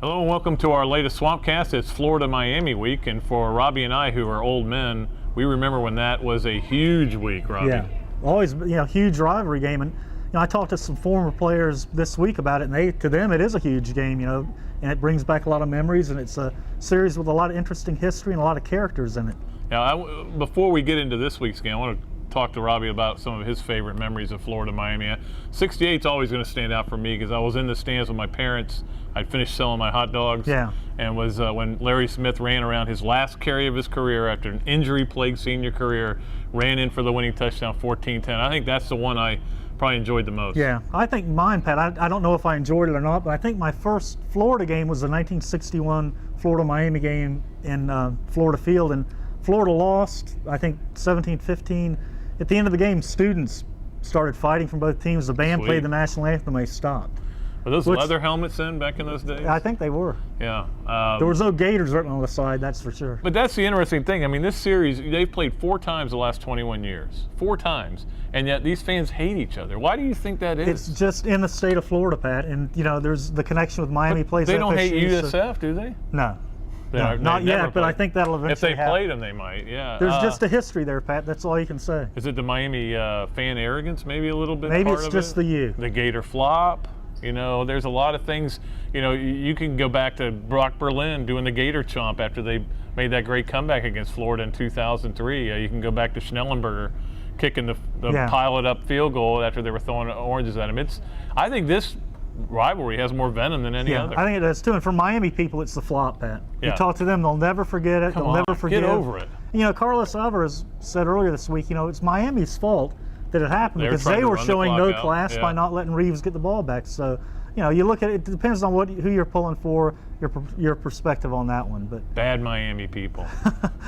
Hello and welcome to our latest Swampcast. It's Florida-Miami week, and for Robbie and I, who are old men, we remember when that was a huge week, Robbie. Yeah, always, huge rivalry game. And I talked to some former players this week about it, and to them it is a huge game, and it brings back a lot of memories, and it's a series with a lot of interesting history and a lot of characters in it. Now, before we get into this week's game, I want to talk to Robbie about some of his favorite memories of Florida-Miami. 68 is always going to stand out for me because I was in the stands with my parents. I'd finished selling my hot dogs, and was when Larry Smith ran around his last carry of his career after an injury-plagued senior career, ran in for the winning touchdown, 14-10. I think that's the one I probably enjoyed the most. Yeah, I think mine, Pat, I don't know if I enjoyed it or not, but I think my first Florida game was the 1961 Florida-Miami game in Florida Field, and Florida lost, I think, 17-15. At the end of the game, students started fighting from both teams. The band played the national anthem, they stopped. Were those leather helmets in back in those days? I think they were. Yeah. There was no Gators written on the side, that's for sure. But that's the interesting thing. I mean, this series, they've played 4 times the last 21 years. 4 times. And yet these fans hate each other. Why do you think that is? It's just in the state of Florida, Pat. And, there's the connection with Miami plays. They don't hate FSU, USF, do they? No. No, not yet, but I think that'll eventually happen. If they played them, they might, yeah. There's just a history there, Pat. That's all you can say. Is it the Miami fan arrogance maybe a little bit? Maybe it's just the U. The Gator flop. There's a lot of things. You can go back to Brock Berlin doing the Gator chomp after they made that great comeback against Florida in 2003. You can go back to Schnellenberger kicking the pilot-up field goal after they were throwing oranges at him. I think this rivalry has more venom than any other. I think it does too. And for Miami people, it's the flop, Pat. Yeah. You talk to them, they'll never forget it. They'll never forget. Get over it. Carlos Alvarez said earlier this week, it's Miami's fault that it happened because they were showing no class by not letting Reeves get the ball back. So, you look at it. It depends on who you're pulling for, your perspective on that one. But bad Miami people.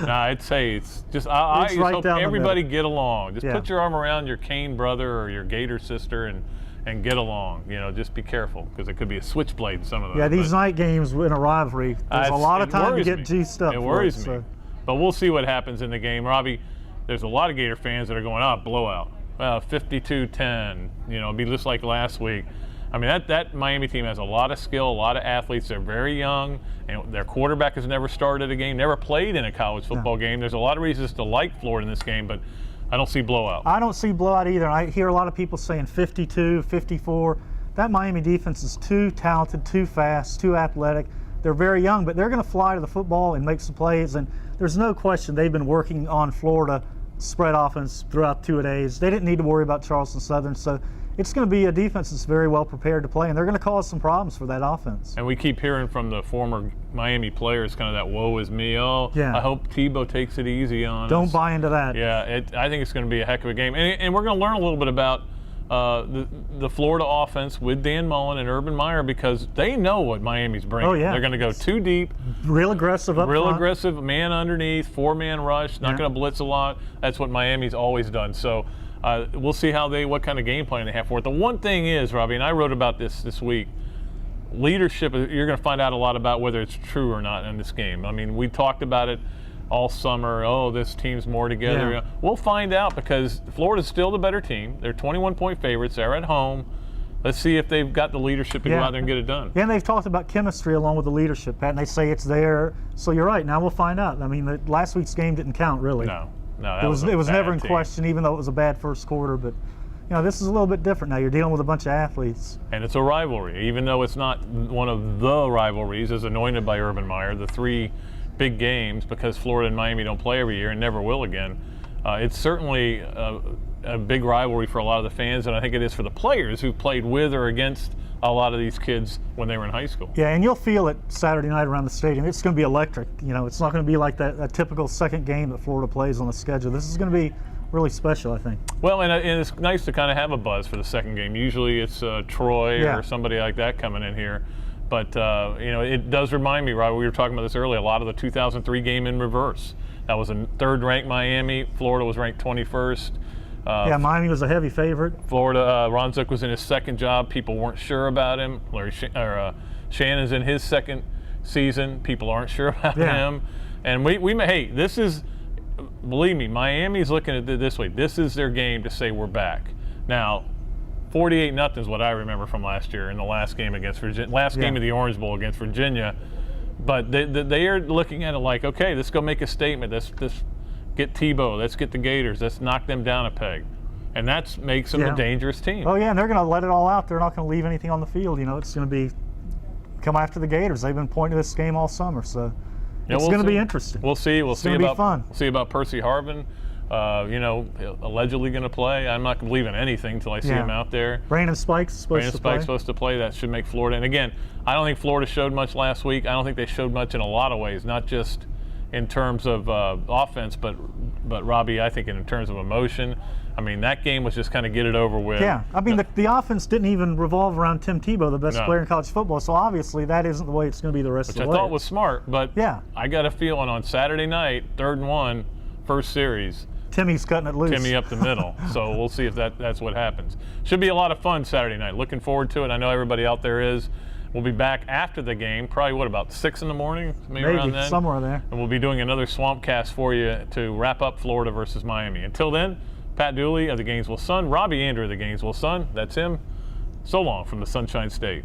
I'd say it's just I just right hope everybody get along. Just put your arm around your Kane brother or your Gator sister and get along. Just be careful because it could be a switchblade in some of them. Yeah, these night games in a rivalry, there's a lot of time to get juiced up. It worries me. But we'll see what happens in the game. Robbie, there's a lot of Gator fans that are going, blowout. Well, 52-10, it'll be just like last week. I mean, that Miami team has a lot of skill, a lot of athletes. They're very young, and their quarterback has never started a game, never played in a college football game. There's a lot of reasons to like Florida in this game, but I don't see blowout. I don't see blowout either. I hear a lot of people saying 52, 54. That Miami defense is too talented, too fast, too athletic. They're very young, but they're going to fly to the football and make some plays, and there's no question they've been working on Florida spread offense throughout 2 days. They didn't need to worry about Charleston Southern, so it's going to be a defense that's very well prepared to play, and they're going to cause some problems for that offense. And we keep hearing from the former Miami players kind of that woe is me. I hope Tebow takes it easy on us. Don't buy into that. Yeah, I think it's going to be a heck of a game. And we're going to learn a little bit about the Florida offense with Dan Mullen and Urban Meyer because they know what Miami's bringing. Oh, yeah. They're going to go too deep. Real aggressive up front. Aggressive, man underneath, 4-man rush, not going to blitz a lot. That's what Miami's always done. So we'll see what kind of game plan they have for it. The one thing is, Robbie, and I wrote about this week, leadership, you're going to find out a lot about whether it's true or not in this game. I mean, we talked about it all summer. This team's more together. Yeah. We'll find out because Florida's still the better team. They're 21-point favorites. They're at home. Let's see if they've got the leadership to go out there and get it done. Yeah, and they've talked about chemistry along with the leadership, Pat, and they say it's there. So you're right. Now we'll find out. I mean, last week's game didn't count, really. No, it was never in question, even though it was a bad first quarter. But this is a little bit different now. You're dealing with a bunch of athletes. And it's a rivalry, even though it's not one of the rivalries as anointed by Urban Meyer, the 3 big games, because Florida and Miami don't play every year and never will again. It's certainly a big rivalry for a lot of the fans, and I think it is for the players who played with or against a lot of these kids when they were in high school. Yeah, and you'll feel it Saturday night around the stadium. It's going to be electric. It's not going to be like that typical second game that Florida plays on the schedule. This is going to be really special, I think. Well, and it's nice to kind of have a buzz for the second game. Usually it's Troy or somebody like that coming in here. But, it does remind me, Rob, we were talking about this earlier, a lot of the 2003 game in reverse. That was a 3rd-ranked Miami. Florida was ranked 21st. Miami was a heavy favorite. Florida, Ron Zook was in his second job. People weren't sure about him. Shannon's in his second season. People aren't sure about him. And this is, believe me, Miami's looking at it this way. This is their game to say we're back. Now, 48-0 is what I remember from last year in the last game against Virginia, game of the Orange Bowl against Virginia. But they are looking at it like, okay, let's go make a statement. Let's get Tebow. Let's get the Gators. Let's knock them down a peg. And that makes them a dangerous team. Oh, yeah, and they're going to let it all out. They're not going to leave anything on the field. You know, it's going to be come after the Gators. They've been pointing to this game all summer, so it's going to be interesting. We'll see. We'll see about fun. We'll see about Percy Harvin. Allegedly going to play. I'm not believing anything until I see him out there. Brandon Spike's supposed to play. That should make Florida. And again, I don't think Florida showed much last week. I don't think they showed much in a lot of ways, not just in terms of offense, but Robbie, I think in terms of emotion. I mean, that game was just kind of get it over with. Yeah, I mean, the offense didn't even revolve around Tim Tebow, the best player in college football, so obviously that isn't the way it's going to be the rest of the way. Which I thought was smart, but I got a feeling on Saturday night, 3rd and 1, first series, Timmy's cutting it loose. Timmy up the middle. So we'll see if that's what happens. Should be a lot of fun Saturday night. Looking forward to it. I know everybody out there is. We'll be back after the game, probably about 6 in the morning, maybe around then. Somewhere there. And we'll be doing another Swampcast for you to wrap up Florida versus Miami. Until then, Pat Dooley of the Gainesville Sun, Robbie Andreu of the Gainesville Sun. That's him. So long from the Sunshine State.